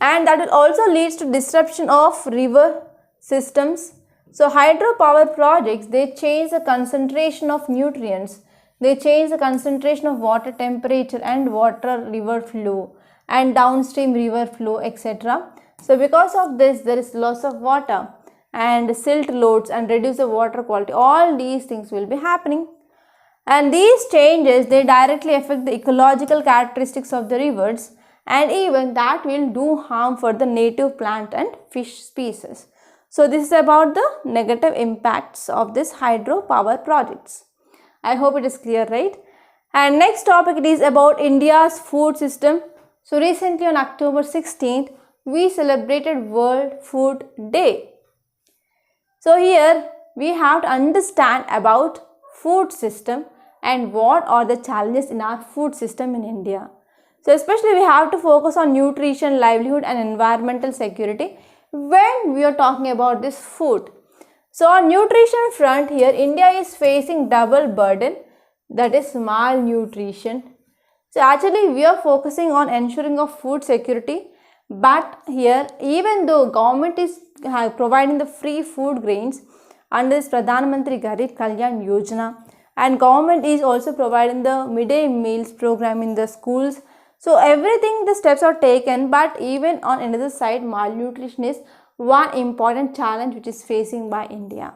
And that will also leads to disruption of river systems. So hydropower projects, they change the concentration of nutrients They change the concentration of water temperature and water river flow and downstream river flow, etc. So because of this, there is loss of water and silt loads and reduce the water quality. All these things will be happening. And these changes, they directly affect the ecological characteristics of the rivers, and even that will do harm for the native plant and fish species. So this is about the negative impacts of this hydropower projects. I hope it is clear, right? And next topic, it is about India's food system. So recently on October 16th, we celebrated World Food Day. So here we have to understand about food system and what are the challenges in our food system in India. So especially we have to focus on nutrition, livelihood and environmental security when we are talking about this food. So on nutrition front here, India is facing double burden, that is malnutrition. So actually we are focusing on ensuring of food security, but here even though government is providing the free food grains under this Pradhan Mantri Garib Kalyan Yojana, and government is also providing the midday meals program in the schools. So everything, the steps are taken, but even on another side, malnutrition is one important challenge which is facing by India.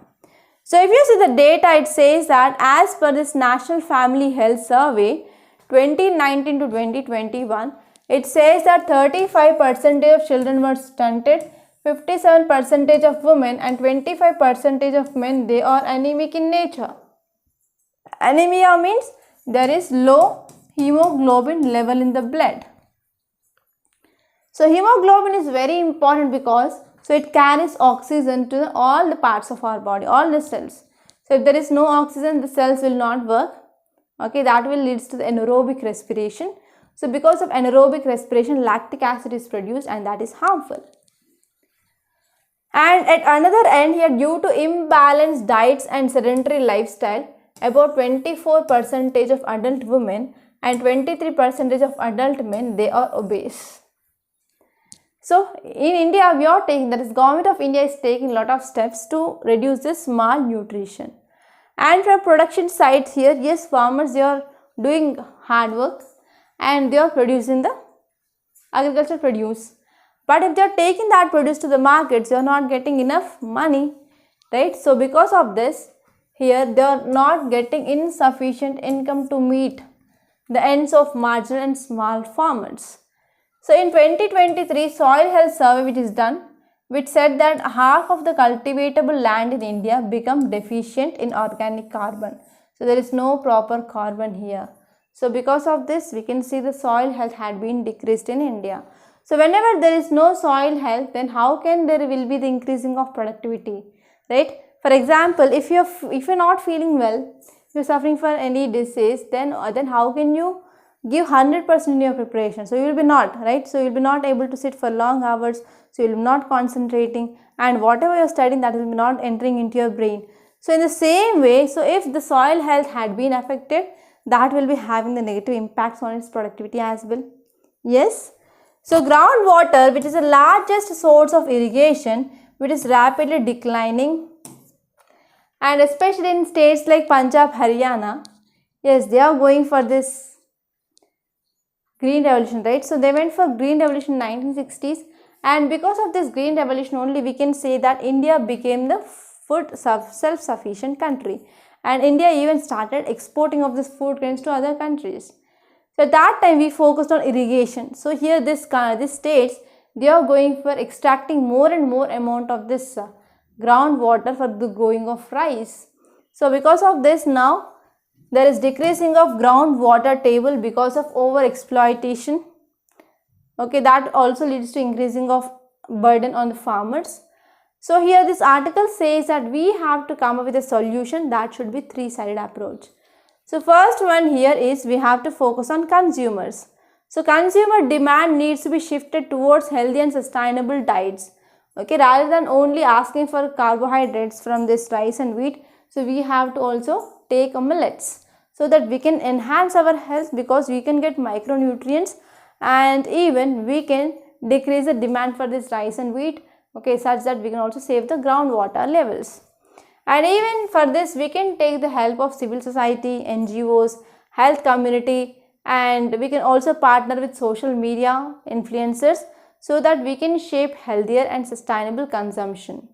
So if you see the data, it says that as per this National Family Health Survey 2019 to 2021, it says that 35% of children were stunted, 57% of women and 25% of men, they are anemic in nature. Anemia means there is low hemoglobin level in the blood. So hemoglobin is very important because it carries oxygen to all the parts of our body, all the cells. So if there is no oxygen, the cells will not work. Okay, that will lead to the anaerobic respiration. So because of anaerobic respiration, lactic acid is produced and that is harmful. And at another end here, due to imbalanced diets and sedentary lifestyle, about 24% of adult women and 23% of adult men, they are obese. So in India, we are taking, that is government of India is taking a lot of steps to reduce this malnutrition. And from production sides here, yes, farmers, they are doing hard work and they are producing the agricultural produce. But if they are taking that produce to the markets, they are not getting enough money, right? So because of this, here they are not getting insufficient income to meet the ends of marginal and small farmers. So in 2023 soil health survey which is done, which said that half of the cultivatable land in India become deficient in organic carbon. So there is no proper carbon here. So because of this, we can see the soil health had been decreased in India. So whenever there is no soil health, then how can there will be the increasing of productivity, right? For example, if you're not feeling well, if you're suffering from any disease, then how can you give 100% in your preparation? So you will be not, right? So you will be not able to sit for long hours. So you will be not concentrating, and whatever you are studying, that will be not entering into your brain. So in the same way, so if the soil health had been affected, that will be having the negative impacts on its productivity as well. Yes. So groundwater, which is the largest source of irrigation, which is rapidly declining, and especially in states like Punjab, Haryana, yes, they are going for this green revolution, right? So they went for green revolution in 1960s, and because of this green revolution only, we can say that India became the food self-sufficient country, and India even started exporting of this food grains to other countries. So at that time we focused on irrigation. So here this states, they are going for extracting more and more amount of this groundwater for the growing of rice. So because of this, now there is decreasing of groundwater table because of over exploitation. Okay, that also leads to increasing of burden on the farmers. So here this article says that we have to come up with a solution that should be three-sided approach. So first one here is we have to focus on consumers. So consumer demand needs to be shifted towards healthy and sustainable diets. Okay, rather than only asking for carbohydrates from this rice and wheat, so we have to also take millets so that we can enhance our health, because we can get micronutrients and even we can decrease the demand for this rice and wheat, okay, such that we can also save the groundwater levels. And even for this, we can take the help of civil society, NGOs, health community, and we can also partner with social media influencers so that we can shape healthier and sustainable consumption.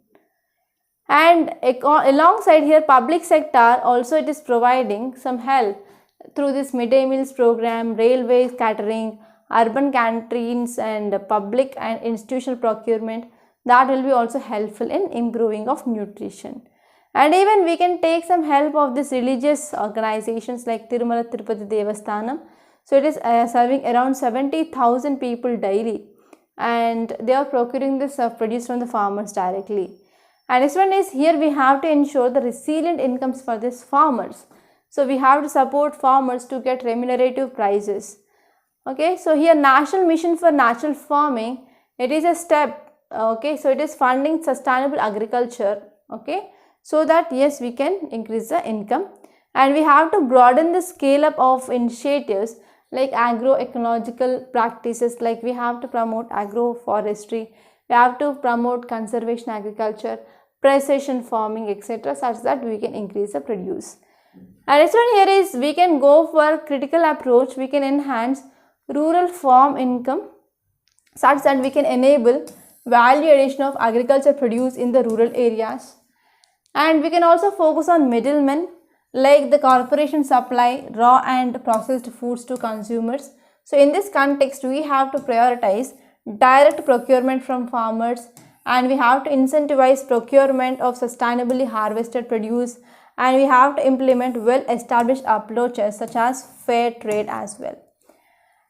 And alongside here, public sector also it is providing some help through this midday meals program, railways catering, urban canteens, and public and institutional procurement. That will be also helpful in improving of nutrition. And even we can take some help of these religious organizations like Tirumala Tirupati Devasthanam. So it is serving around 70,000 people daily, and they are procuring this produce from the farmers directly. And next one is, here we have to ensure the resilient incomes for these farmers. So we have to support farmers to get remunerative prices. Okay, so here National Mission for Natural Farming, it is a step. Okay, so it is funding sustainable agriculture. Okay, so that yes, we can increase the income. And we have to broaden the scale up of initiatives like agroecological practices, like we have to promote agroforestry, we have to promote conservation agriculture, precision farming, etc., such that we can increase the produce. And next one here is, we can go for critical approach. We can enhance rural farm income such that we can enable value addition of agriculture produce in the rural areas. And we can also focus on middlemen like the corporation supply raw and processed foods to consumers. So in this context, we have to prioritize direct procurement from farmers, and we have to incentivize procurement of sustainably harvested produce, and we have to implement well established approaches such as fair trade as well.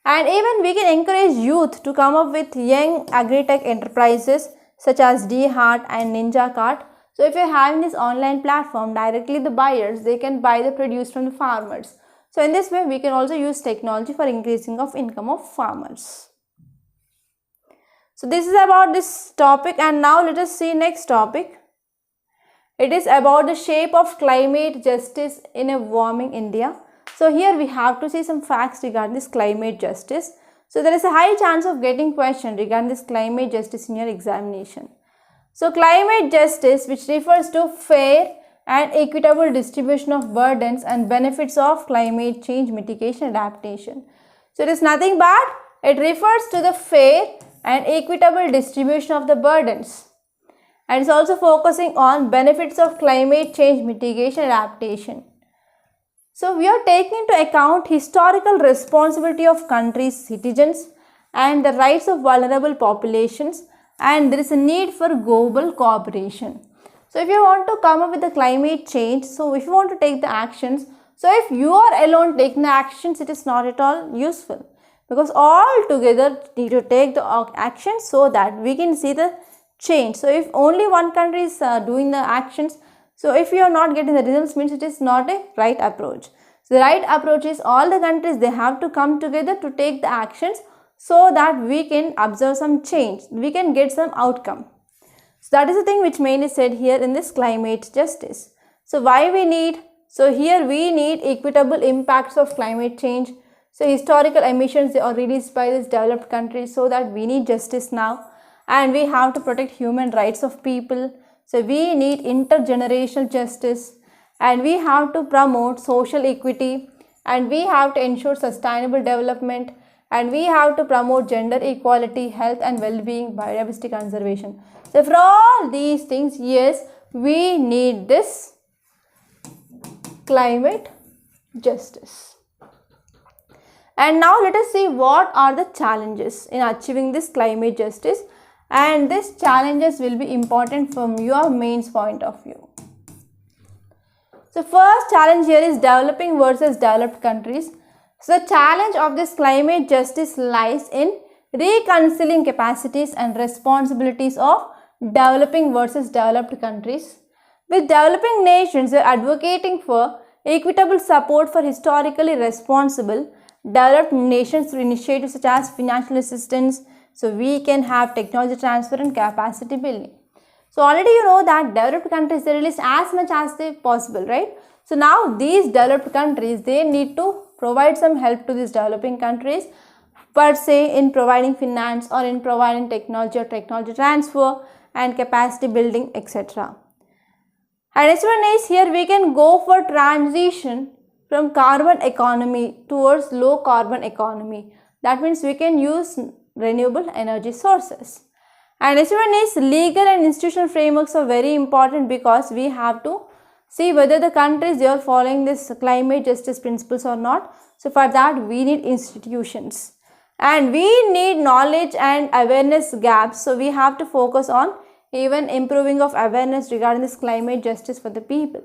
And even we can encourage youth to come up with young agri-tech enterprises such as DHeart and Ninja Cart. So if you are having this online platform, directly the buyers, they can buy the produce from the farmers. So in this way, we can also use technology for increasing of income of farmers. So this is about this topic, and now let us see next topic. It is about the shape of climate justice in a warming India. So here we have to see some facts regarding this climate justice. So there is a high chance of getting question regarding this climate justice in your examination. So climate justice, which refers to fair and equitable distribution of burdens and benefits of climate change mitigation adaptation. So it is nothing but it refers to the fair and equitable distribution of the burdens, and it's also focusing on benefits of climate change mitigation adaptation. So we are taking into account historical responsibility of countries' citizens and the rights of vulnerable populations, and there is a need for global cooperation. So if you want to come up with the climate change, so if you want to take the actions, so if you are alone taking the actions, it is not at all useful, because all together need to take the action so that we can see the change. So if only one country is doing the actions, so if you are not getting the results, means it is not a right approach. So the right approach is all the countries, they have to come together to take the actions so that we can observe some change, we can get some outcome. So that is the thing which mainly said here in this climate justice. So why we need? So here we need equitable impacts of climate change. So historical emissions, they are released by these developed countries, so that we need justice now, and we have to protect human rights of people. So we need intergenerational justice, and we have to promote social equity, and we have to ensure sustainable development, and we have to promote gender equality, health and well-being, biodiversity conservation. So for all these things, yes, we need this climate justice. And now let us see what are the challenges in achieving this climate justice, and these challenges will be important from your mains point of view. So first challenge here is developing versus developed countries. So the challenge of this climate justice lies in reconciling capacities and responsibilities of developing versus developed countries. With developing nations, they are advocating for equitable support for historically responsible developed nations through initiatives such as financial assistance, so we can have technology transfer and capacity building. So already you know that developed countries, they release as much as they possible, right? So now these developed countries, they need to provide some help to these developing countries, per se, in providing finance or in providing technology or technology transfer and capacity building, etc. And next one is here we can go for transition from carbon economy towards low carbon economy. That means we can use renewable energy sources. And next one is legal and institutional frameworks are very important because we have to see whether the countries they are following this climate justice principles or not. So for that we need institutions and we need knowledge and awareness gaps. So we have to focus on even improving of awareness regarding this climate justice for the people.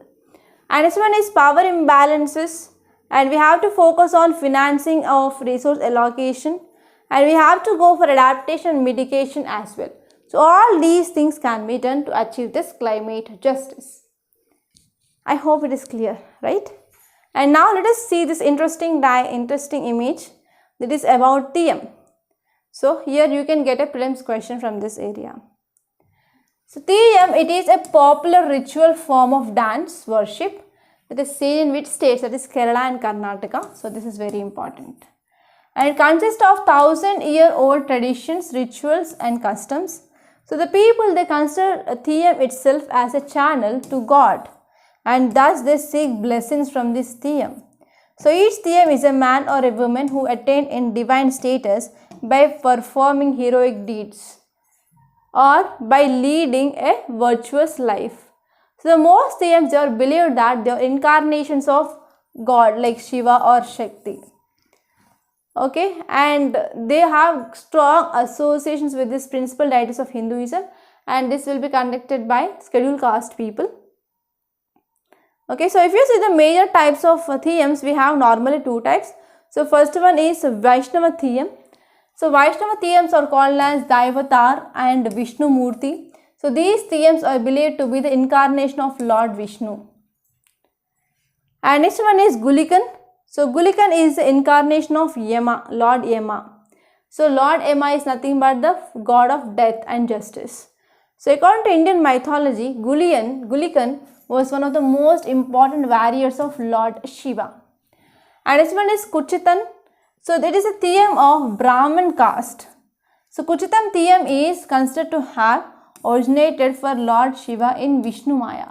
And this one is power imbalances, and we have to focus on financing of resource allocation, and we have to go for adaptation and mitigation as well. So all these things can be done to achieve this climate justice. I hope it is clear, right? And now let us see this interesting image that is about Theyyam. So here you can get a prelims question from this area. So Theyyam, it is a popular ritual form of dance worship that is seen in which states, that is Kerala and Karnataka. So this is very important. And it consists of 1,000-year-old traditions, rituals and customs. So the people, they consider Theyyam itself as a channel to God, and thus they seek blessings from this Theyyam. So each Theyyam is a man or a woman who attained in divine status by performing heroic deeds or by leading a virtuous life. So the most Theyyams, they are believed that they are incarnations of God like Shiva or Shakti. Okay, and they have strong associations with this principal deities of Hinduism, and this will be conducted by scheduled caste people. Okay, so if you see the major types of Theyyams, we have normally two types. So first one is Vaishnava Theyyam. So Vaishnava Theyyams are called as Daivatar and Vishnu Murti. So these Theyyams are believed to be the incarnation of Lord Vishnu. And next one is Gulikan. So Gulikan is the incarnation of Yama, Lord Yama. So Lord Yama is nothing but the god of death and justice. So according to Indian mythology, Gulikan was one of the most important warriors of Lord Shiva. And next one is Kuchitan. So that is a Theyyam of Brahmin caste. So Kuchitan Theyyam is considered to have originated for Lord Shiva in Vishnu Maya.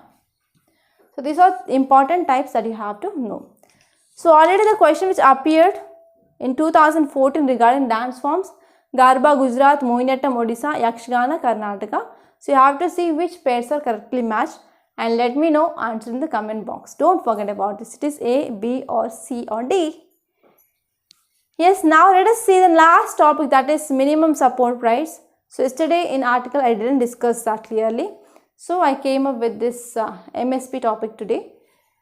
So these are important types that you have to know. So already the question which appeared in 2014 regarding dance forms, Garba Gujarat, Mohiniyattam Odisha, Yakshagana Karnataka. So you have to see which pairs are correctly matched and let me know answer in the comment box. Don't forget about this. It is A, B or C or D. Yes, now let us see the last topic, that is minimum support price. So yesterday in article I didn't discuss that clearly. So I came up with this MSP topic today.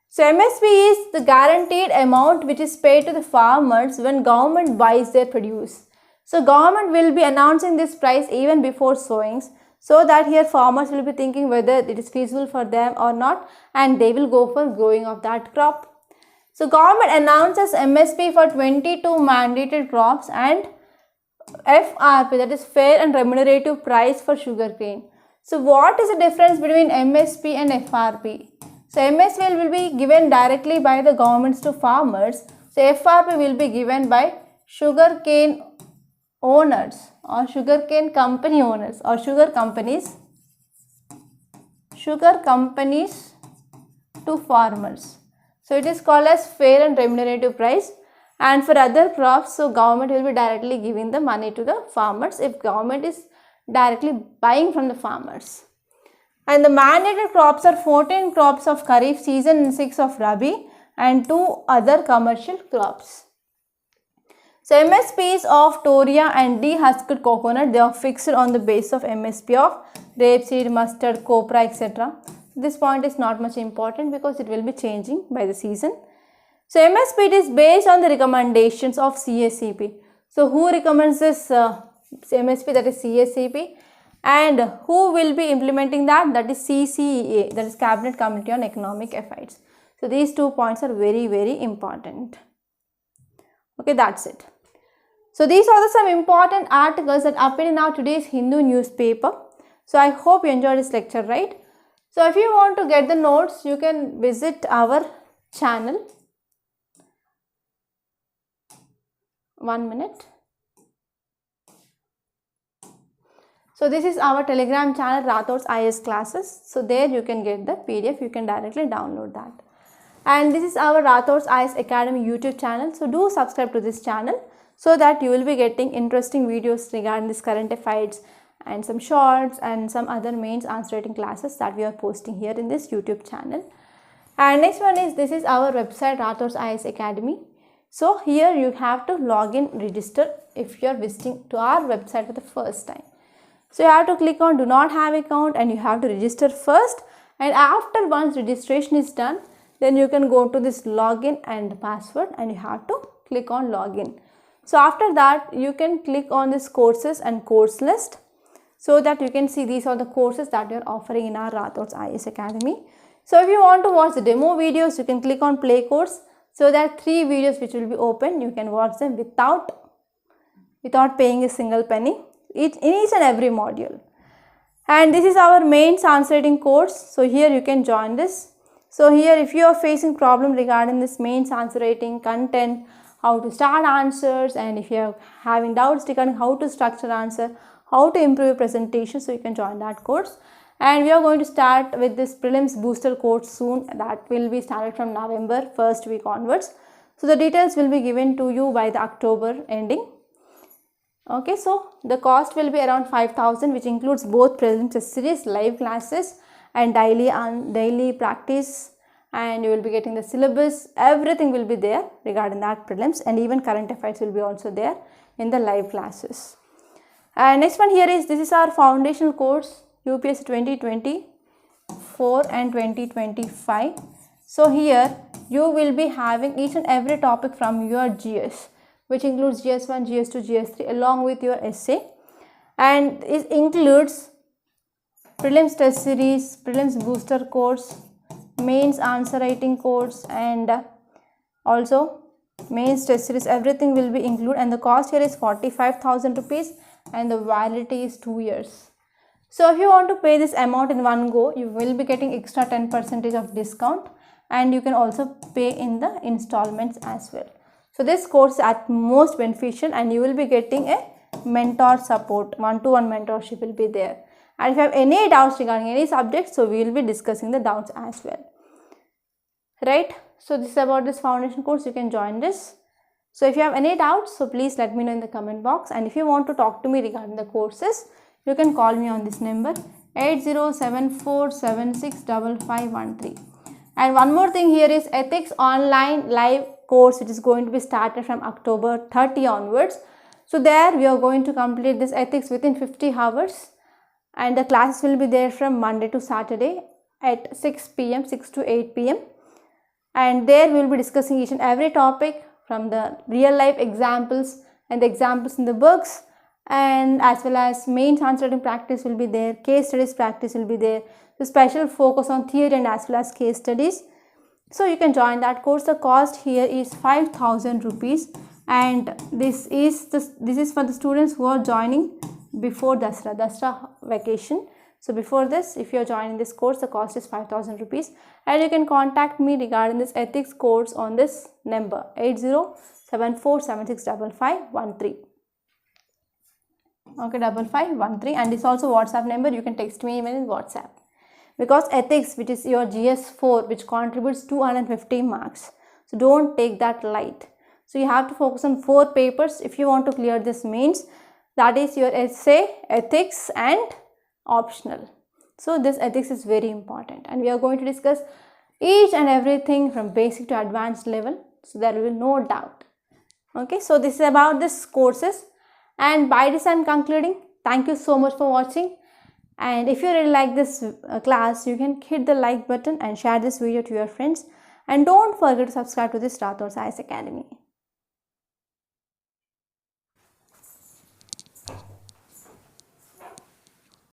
So MSP is the guaranteed amount which is paid to the farmers when government buys their produce. So government will be announcing this price even before sowings, so that here farmers will be thinking whether it is feasible for them or not, and they will go for growing of that crop. So government announces MSP for 22 mandated crops and FRP, that is fair and remunerative price for sugarcane. So what is the difference between MSP and FRP? So MSP will be given directly by the governments to farmers. So FRP will be given by sugarcane owners or sugarcane company owners or sugar companies to farmers. So it is called as fair and remunerative price. And for other crops, so government will be directly giving the money to the farmers if government is directly buying from the farmers. And the mandated crops are 14 crops of Kharif season and 6 of Rabi and 2 other commercial crops. So MSPs of Toria and dehusked coconut, they are fixed on the basis of MSP of rapeseed, mustard, copra, etc. This point is not much important because it will be changing by the season. So MSP is based on the recommendations of CACP. So who recommends this MSP? That is CACP. And who will be implementing that? That is CCEA, that is Cabinet Committee on Economic Affairs. So these 2 points are very, very important. Okay, that's it. So these are some important articles that appear in our today's Hindu newspaper. So I hope you enjoyed this lecture, right? So if you want to get the notes, you can visit our channel. 1 minute. So this is our Telegram channel, Rathod's IS classes. So there you can get the PDF, you can directly download that. And this is our Rathod's IS Academy YouTube channel. So do subscribe to this channel so that you will be getting interesting videos regarding this current affairs and some shorts and some other mains answer writing classes that we are posting here in this YouTube channel. And next one is, this is our website, Rathod's IS Academy. So here you have to log in, register if you are visiting to our website for the first time. So you have to click on do not have account and you have to register first, and after once registration is done, then you can go to this login and password and you have to click on login. So after that you can click on this courses and course list so that you can see these are the courses that we are offering in our Rathod's IS Academy. So if you want to watch the demo videos, you can click on play course. So there are 3 videos which will be open. You can watch them without paying a single penny in each and every module. And this is our mains answer writing course. So here you can join this. So here if you are facing problem regarding this mains answer writing content, how to start answers, and if you are having doubts regarding how to structure answer, how to improve your presentation, so you can join that course. And we are going to start with this prelims booster course soon. That will be started from November 1st week onwards. So the details will be given to you by the October ending. Okay, so the cost will be around 5,000, which includes both prelims test series, live classes and daily practice, and you will be getting the syllabus. Everything will be there regarding that prelims, and even current affairs will be also there in the live classes. And next one here is, this is our foundational course, UPSC 2024 and 2025. So here you will be having each and every topic from your GS, which includes GS1, GS2, GS3 along with your essay, and it includes prelims test series, prelims booster course, mains answer writing course, and also mains test series. Everything will be included, and the cost here is 45,000 rupees and the validity is 2 years. So if you want to pay this amount in one go, you will be getting extra 10% of discount, and you can also pay in the installments as well. So this course is at most beneficial, and you will be getting a mentor support, one-to-one mentorship will be there. And if you have any doubts regarding any subject, so we will be discussing the doubts as well. Right? So this is about this foundation course, you can join this. So if you have any doubts, so please let me know in the comment box. And if you want to talk to me regarding the courses, you can call me on this number 8074765513. And one more thing here is ethics online live course, which is going to be started from October 30 onwards. So there we are going to complete this ethics within 50 hours, and the classes will be there from Monday to Saturday at 6 p.m. 6 to 8 p.m. and there we will be discussing each and every topic from the real life examples and the examples in the books, and as well as mains answer writing practice will be there, case studies practice will be there. The special focus on theory and as well as case studies. So you can join that course. The cost here is 5,000 rupees, and this is for the students who are joining before Dasra vacation. So before this, if you are joining this course, the cost is 5,000 rupees, and you can contact me regarding this ethics course on this number 8074765513. Okay, 5513, and this also WhatsApp number. You can text me even in WhatsApp, because ethics, which is your GS4, which contributes 250 marks, so don't take that light. So you have to focus on 4 papers if you want to clear this mains, that is your essay, ethics and optional. So this ethics is very important, and we are going to discuss each and everything from basic to advanced level, so there will be no doubt. Okay, so this is about this courses, and by this I am concluding. Thank you so much for watching, and if you really like this class, you can hit the like button and share this video to your friends, and don't forget to subscribe to this Rathod's IS Academy.